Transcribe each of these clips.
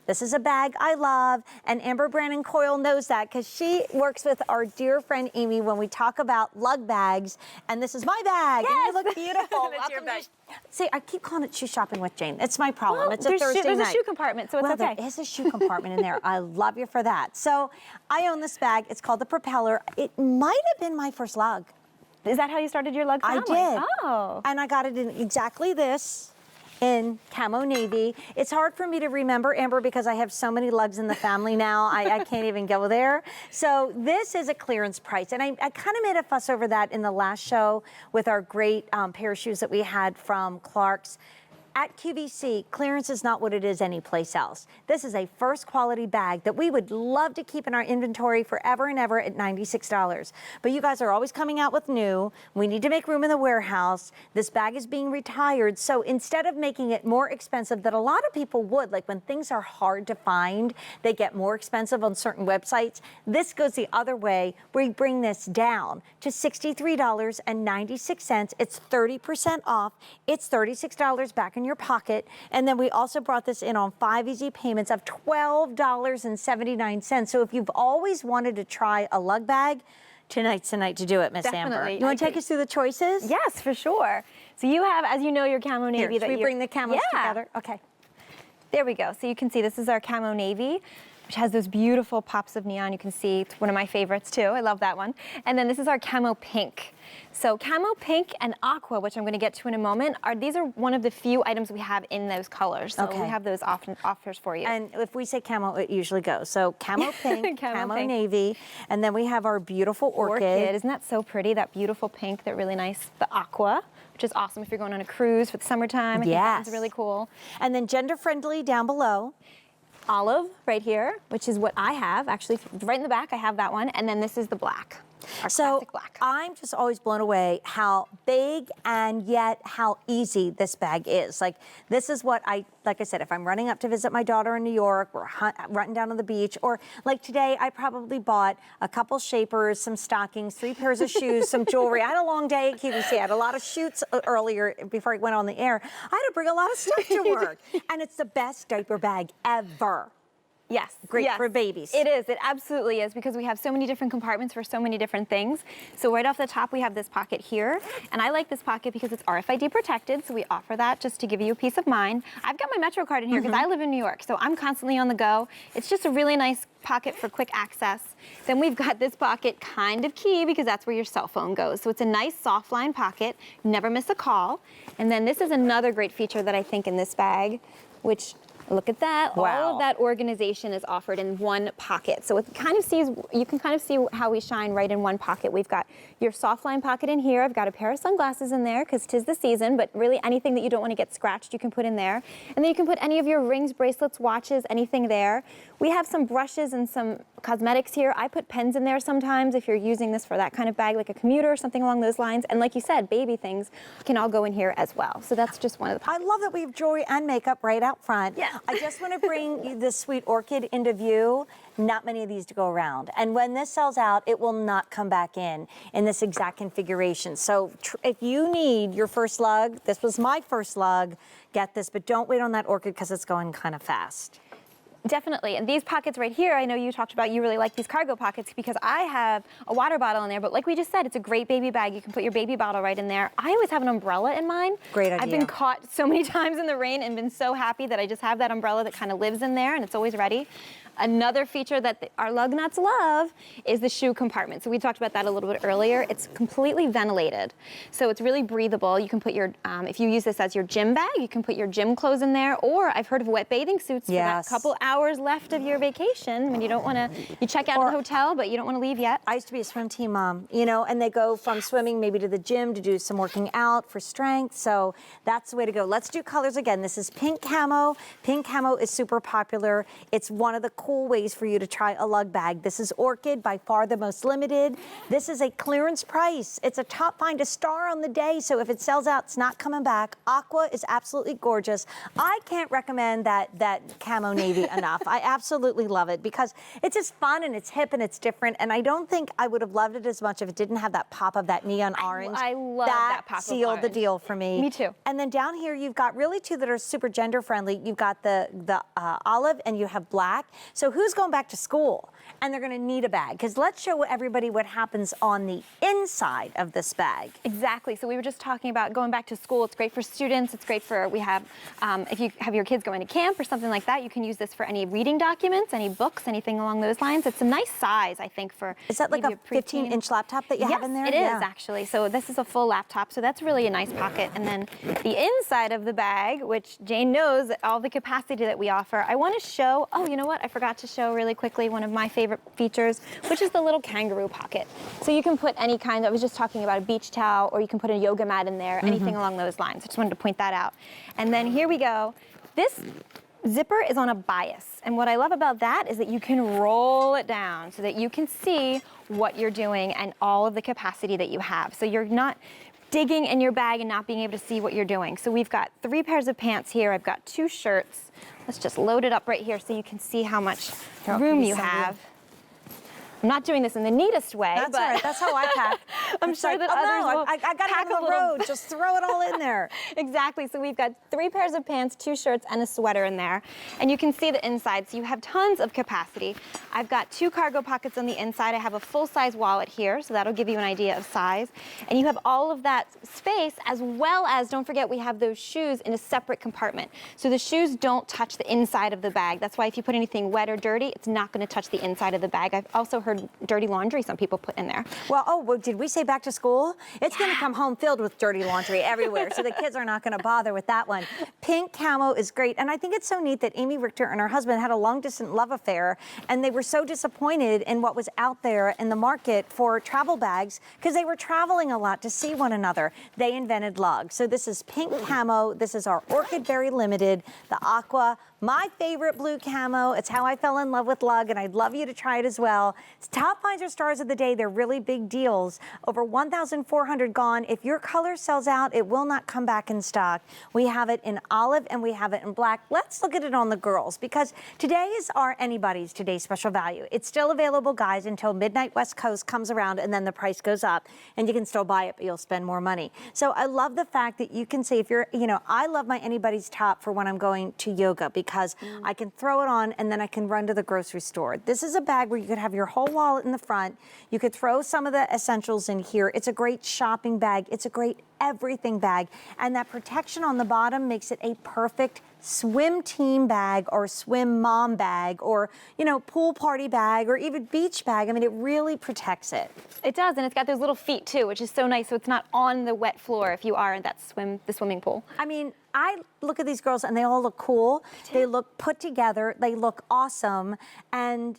This is a bag I love, and Amber Brandon Coyle knows that because she works with our dear friend Amy when we talk about lug bags. And this is my bag, yes. and you look beautiful. That's your bag. See, I keep calling it shoe shopping with Jane. It's my problem. Well, it's a Thursday there's night. a shoe compartment, so it's okay. There is a shoe compartment in there. I love you for that. So I own this bag. It's called the Propeller. It might have been my first lug. Is that how you started your lug family? I did. Oh. And I got it in exactly this. In camo navy. It's hard for me to remember, Amber, because I have so many lugs in the family now, I can't even go there. So this is a clearance price. And I kind of made a fuss over that in the last show with our great pair of shoes that we had from Clark's. At QVC, clearance is not what it is anyplace else. This is a first quality bag that we would love to keep in our inventory forever and ever at $96. But you guys are always coming out with new. We need to make room in the warehouse. This bag is being retired. So instead of making it more expensive that a lot of people would, like when things are hard to find, they get more expensive on certain websites. This goes the other way. We bring this down to $63.96. It's 30% off. It's $36 back in your pocket. And then we also brought this in on 5 easy payments of $12.79. So if you've always wanted to try a lug bag, tonight's the night to do it, Miss Amber. You want to take us through the choices? Yes, for sure. So you have, as you know, your camo navy. Here, should we bring the camos together? Okay. There we go. So you can see this is our camo navy, which has those beautiful pops of neon. You can see it's one of my favorites too. I love that one. And then this is our camo pink. So camo pink and aqua, which I'm going to get to in a moment, these are one of the few items we have in those colors. So we have those offers for you. And if we say camo, it usually goes. So camo pink, camo navy, and then we have our beautiful orchid. Isn't that so pretty? That beautiful pink, that really nice, the aqua, which is awesome if you're going on a cruise for the summertime. I think that's really cool. And then gender friendly down below. Olive right here, which is what I have. Actually, right in the back, I have that one. And then this is the black. So black. I'm just always blown away how big and yet how easy this bag is. Like this is what like I said, if I'm running up to visit my daughter in New York, we're running down on the beach, or like today, I probably bought a couple shapers, some stockings, 3 pairs of shoes, some jewelry. I had a long day at QVC. I had a lot of shoots earlier before I went on the air. I had to bring a lot of stuff to work. And it's the best diaper bag ever. Yes. Great for babies. It is. It absolutely is, because we have so many different compartments for so many different things. So right off the top, we have this pocket here. And I like this pocket because it's RFID protected. So we offer that just to give you peace of mind. I've got my Metro card in here because I live in New York. So I'm constantly on the go. It's just a really nice pocket for quick access. Then we've got this pocket kind of key because that's where your cell phone goes. So it's a nice soft line pocket. Never miss a call. And then this is another great feature that I think in this bag, which look at that. Wow. All of that organization is offered in one pocket. So it kind of you can kind of see how we shine right in one pocket. We've got your soft line pocket in here. I've got a pair of sunglasses in there because 'tis the season, but really anything that you don't want to get scratched, you can put in there. And then you can put any of your rings, bracelets, watches, anything there. We have some brushes and some cosmetics here. I put pens in there sometimes if you're using this for that kind of bag, like a commuter or something along those lines. And like you said, baby things can all go in here as well. So that's just one of the pockets. I love that we have jewelry and makeup right out front. Yeah. I just want to bring this sweet orchid into view. Not many of these to go around. And when this sells out, it will not come back in this exact configuration. So if you need your first lug, this was my first lug, get this, but don't wait on that orchid because it's going kind of fast. Definitely. And these pockets right here, I know you talked about you really like these cargo pockets because I have a water bottle in there, but like we just said, it's a great baby bag. You can put your baby bottle right in there. I always have an umbrella in mine. Great idea. I've been caught so many times in the rain and been so happy that I just have that umbrella that kind of lives in there and it's always ready. Another feature that our lug nuts love is the shoe compartment. So we talked about that a little bit earlier. It's completely ventilated. So it's really breathable. You can put your, if you use this as your gym bag, you can put your gym clothes in there, or I've heard of wet bathing suits for that couple hours left of your vacation when you don't want to, you check out of the hotel, but you don't want to leave yet. I used to be a swim team mom, you know, and they go from swimming maybe to the gym to do some working out for strength. So that's the way to go. Let's do colors again. This is pink camo. Pink camo is super popular. It's one of the cool ways for you to try a lug bag. This is orchid, by far the most limited. This is a clearance price. It's a top find, a star on the day. So if it sells out, it's not coming back. Aqua is absolutely gorgeous. I can't recommend that camo navy enough. I absolutely love it because it's just fun and it's hip and it's different. And I don't think I would have loved it as much if it didn't have that pop of that neon orange. I love that pop of sealed the orange. deal for me. Me too. And then down here, you've got really two that are super gender friendly. You've got the olive and you have black. So who's going back to school? And they're going to need a bag because let's show everybody what happens on the inside of this bag. Exactly. So we were just talking about going back to school. It's great for students. It's great for, if you have your kids going to camp or something like that, you can use this for any reading documents, any books, anything along those lines. It's a nice size, I think, for Is that like a 15-inch laptop that you have in there? Yes, it is actually. So this is a full laptop. So that's really a nice pocket. And then the inside of the bag, which Jane knows all the capacity that we offer. I want to show, oh, you know what? I forgot to show really quickly one of my favorite features, which is the little kangaroo pocket. So you can put any kind, I was just talking about a beach towel, or you can put a yoga mat in there, anything along those lines. I just wanted to point that out. And then here we go. This zipper is on a bias. And what I love about that is that you can roll it down so that you can see what you're doing and all of the capacity that you have. So you're not digging in your bag and not being able to see what you're doing. So we've got 3 pairs of pants here. I've got 2 shirts. Let's just load it up right here so you can see how much room you have. I'm not doing this in the neatest way, That's but all right. That's how I pack. I'm It's sure like, that oh, others no, will I got it pack on a the little- road. Just throw it all in there. Exactly. So we've got 3 pairs of pants, 2 shirts, and a sweater in there. And you can see the inside, so you have tons of capacity. I've got 2 cargo pockets on the inside. I have a full-size wallet here, so that'll give you an idea of size. And you have all of that space, as well as, don't forget, we have those shoes in a separate compartment. So the shoes don't touch the inside of the bag. That's why if you put anything wet or dirty, it's not going to touch the inside of the bag. I've also heard dirty laundry some people put in there. Well, did we say back to school? It's going to come home filled with dirty laundry everywhere, so the kids are not going to bother with that one. Pink camo is great, and I think it's so neat that Amy Richter and her husband had a long-distance love affair, and they were so disappointed in what was out there in the market for travel bags because they were traveling a lot to see one another. They invented lug. So this is pink camo. This is our Orchid Berry Limited, the aqua. My favorite blue camo. It's how I fell in love with lug, and I'd love you to try it as well. It's top finds or stars of the day. They're really big deals. Over 1,400 gone. If your color sells out, it will not come back in stock. We have it in olive and we have it in black. Let's look at it on the girls because today is our anybody's today's special value. It's still available, guys, until midnight West Coast comes around and then the price goes up and you can still buy it, but you'll spend more money. So I love the fact that you can say if you're, I love my anybody's top for when I'm going to yoga because I can throw it on and then I can run to the grocery store. This is a bag where you could have your whole wallet in the front. You could throw some of the essentials in here. It's a great shopping bag. It's a great everything bag. And that protection on the bottom makes it a perfect swim team bag or swim mom bag or, pool party bag or even beach bag. I mean, it really protects it. It does, and it's got those little feet too, which is so nice. So it's not on the wet floor if you are in the swimming pool. I mean, I look at these girls and they all look cool. They look put together. They look awesome. And,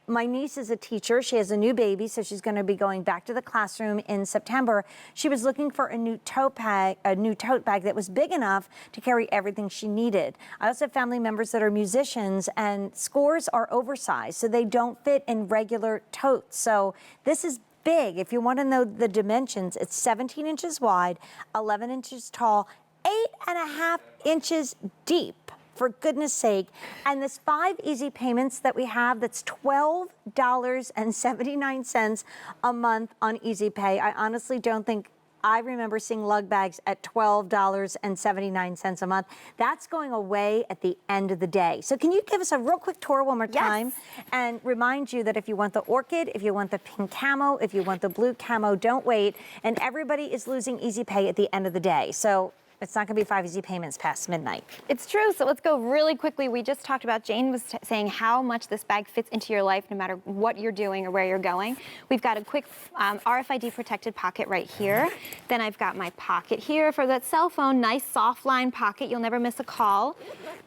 my niece is a teacher. She has a new baby, so she's going to be going back to the classroom in September. She was looking for a new tote bag that was big enough to carry everything she needed. I also have family members that are musicians, and scores are oversized, so they don't fit in regular totes. So this is big. If you want to know the dimensions, it's 17 inches wide, 11 inches tall, 8.5 inches deep. For goodness sake. And this 5 easy payments that we have, that's $12.79 a month on Easy Pay. I honestly don't think I remember seeing lug bags at $12.79 a month. That's going away at the end of the day. So can you give us a real quick tour one more time and remind you that if you want the orchid, if you want the pink camo, if you want the blue camo, don't wait. And everybody is losing Easy Pay at the end of the day. So it's not going to be 5 easy payments past midnight. It's true. So let's go really quickly. We just talked about, Jane was saying how much this bag fits into your life no matter what you're doing or where you're going. We've got a quick RFID protected pocket right here. Then I've got my pocket here for that cell phone. Nice soft line pocket. You'll never miss a call.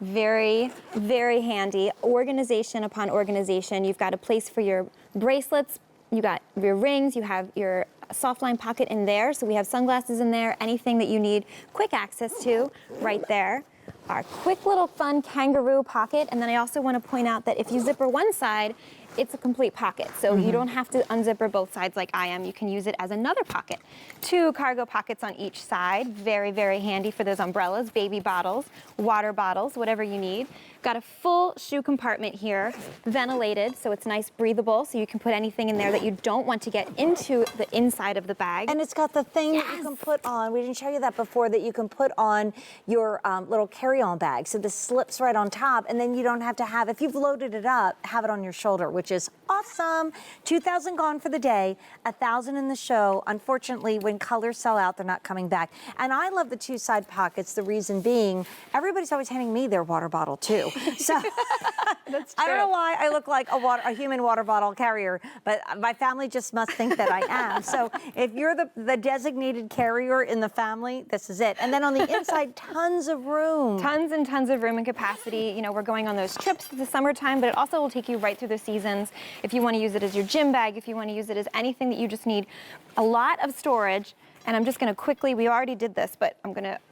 Very, very handy. Organization upon organization. You've got a place for your bracelets. You got your rings. You have your soft line pocket in there. So we have sunglasses in there, anything that you need quick access to right there. Our quick little fun kangaroo pocket. And then I also want to point out that if you zipper one side, it's a complete pocket. So you don't have to unzipper both sides like I am. You can use it as another pocket. 2 cargo pockets on each side. Very, very handy for those umbrellas, baby bottles, water bottles, whatever you need. Got a full shoe compartment here, ventilated, so it's nice, breathable, so you can put anything in there that you don't want to get into the inside of the bag. And it's got the thing that you can put on, we didn't show you that before, that you can put on your little carry-on bag. So this slips right on top, and then you don't have to have, if you've loaded it up, have it on your shoulder, which is awesome. 2,000 gone for the day, 1,000 in the show. Unfortunately, when colors sell out, they're not coming back. And I love the 2 side pockets, the reason being, everybody's always handing me their water bottle too. So That's true. I don't know why I look like a human water bottle carrier, but my family just must think that I am. So if you're the designated carrier in the family, this is it. And then on the inside, tons of room. Tons and tons of room and capacity. You know, we're going on those trips in the summertime, but it also will take you right through the seasons. If you want to use it as your gym bag, if you want to use it as anything that you just need a lot of storage. And I'm just going to quickly, we already did this, but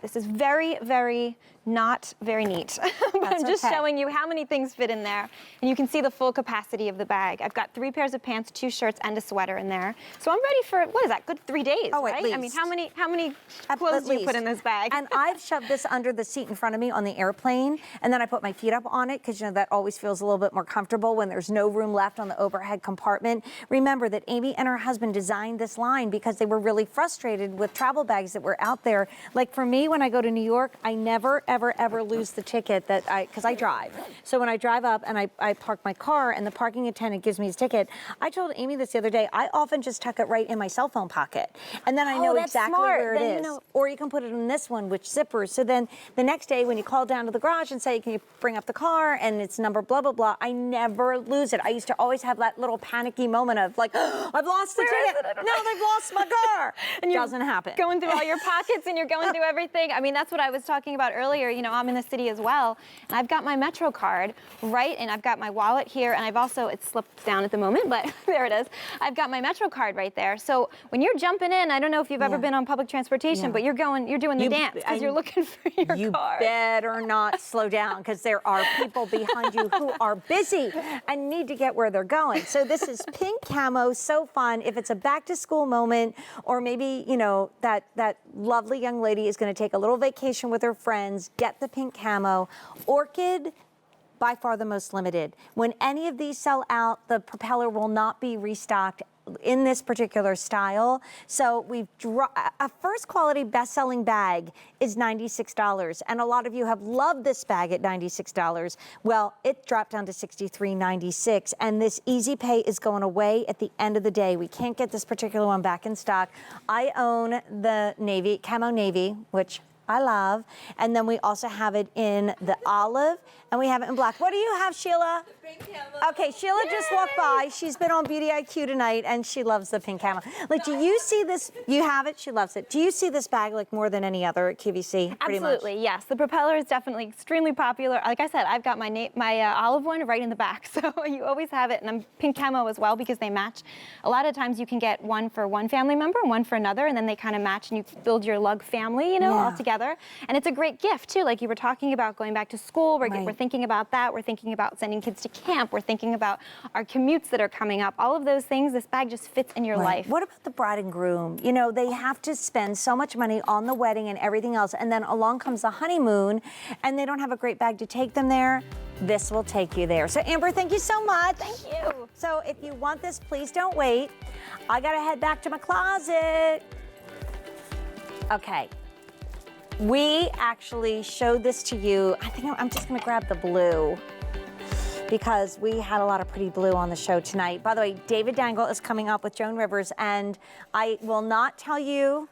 this is very, very not very neat. But I'm just showing you how many things fit in there. And you can see the full capacity of the bag. I've got 3 pairs of pants, 2 shirts, and a sweater in there. So I'm ready for, what is that, good 3 days, right? At least. I mean, how many clothes do you put in this bag? And I've shoved this under the seat in front of me on the airplane, and then I put my feet up on it, because you know that always feels a little bit more comfortable when there's no room left on the overhead compartment. Remember that Amy and her husband designed this line because they were really frustrated with travel bags that were out there. Like for me, when I go to New York, I never, ever, ever lose the ticket because I drive. So when I drive up and I park my car and the parking attendant gives me his ticket, I told Amy this the other day, I often just tuck it right in my cell phone pocket. And then I know exactly where it is. You know, or you can put it in this one, which zippers. So then the next day when you call down to the garage and say, can you bring up the car? And it's number blah, blah, blah. I never lose it. I used to always have that little panicky moment of like, oh, I've lost the ticket. No, they've lost my car. And doesn't happen. Going through all your pockets and you're going through everything. I mean, that's what I was talking about earlier. You know, I'm in the city as well, and I've got my Metro card, right? And I've got my wallet here, and I've also, it slipped down at the moment, but there it is. I've got my Metro card right there. So when you're jumping in, I don't know if you've ever been on public transportation, but you're doing the dance because you're looking for your car. You better not slow down, because there are people behind you who are busy and need to get where they're going. So this is pink camo, so fun. If it's a back to school moment, or maybe, you know, that lovely young lady is going to take a little vacation with her friends, get the pink camo. Orchid, by far the most limited. When any of these sell out, the Propeller will not be restocked in this particular style. So we've a first quality best-selling bag is $96, and a lot of you have loved this bag at $96. Well, it dropped down to $63.96, and this easy pay is going away at the end of the day. We can't get this particular one back in stock. I own the navy, camo navy, which I love, and then we also have it in the olive, and we have it in black. What do you have, Sheila? The pink camo. Okay, Sheila just walked by. She's been on Beauty IQ tonight, and she loves the pink camo. Like, do you see this? You have it. She loves it. Do you see this bag like more than any other at QVC? Pretty Absolutely, much? yes. The Propeller is definitely extremely popular. Like I said, I've got my olive one right in the back, so you always have it. And I'm pink camo as well because they match. A lot of times you can get one for one family member and one for another, and then they kind of match, and you build your lug family, you know, all together. And it's a great gift too. Like you were talking about going back to school. We're thinking about that. We're thinking about sending kids to camp. We're thinking about our commutes that are coming up. All of those things, this bag just fits in your life. What about the bride and groom? You know, they have to spend so much money on the wedding and everything else, and then along comes the honeymoon, and they don't have a great bag to take them there. This will take you there. So Amber, thank you so much. Thank you. So if you want this, please don't wait. I gotta head back to my closet. Okay. We actually showed this to you. I think I'm just gonna grab the blue because we had a lot of pretty blue on the show tonight. By the way, David Dangle is coming up with Joan Rivers, and I will not tell you,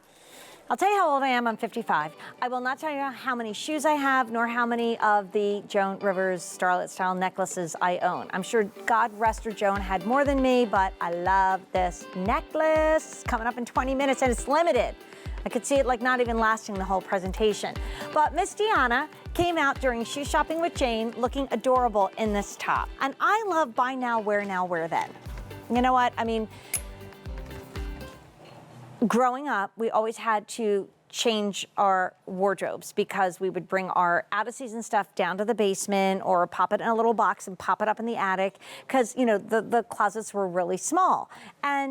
I'll tell you how old I am, I'm 55. I will not tell you how many shoes I have, nor how many of the Joan Rivers Starlet style necklaces I own. I'm sure God rest her, Joan had more than me, but I love this necklace. It's coming up in 20 minutes, and it's limited. I could see it like not even lasting the whole presentation. But Miss Deanna came out during Shoe Shopping with Jane looking adorable in this top. And I love buy now, wear then. You know what? I mean, growing up, we always had to change our wardrobes because we would bring our out of season stuff down to the basement or pop it in a little box and pop it up in the attic because, you know, the closets were really small. And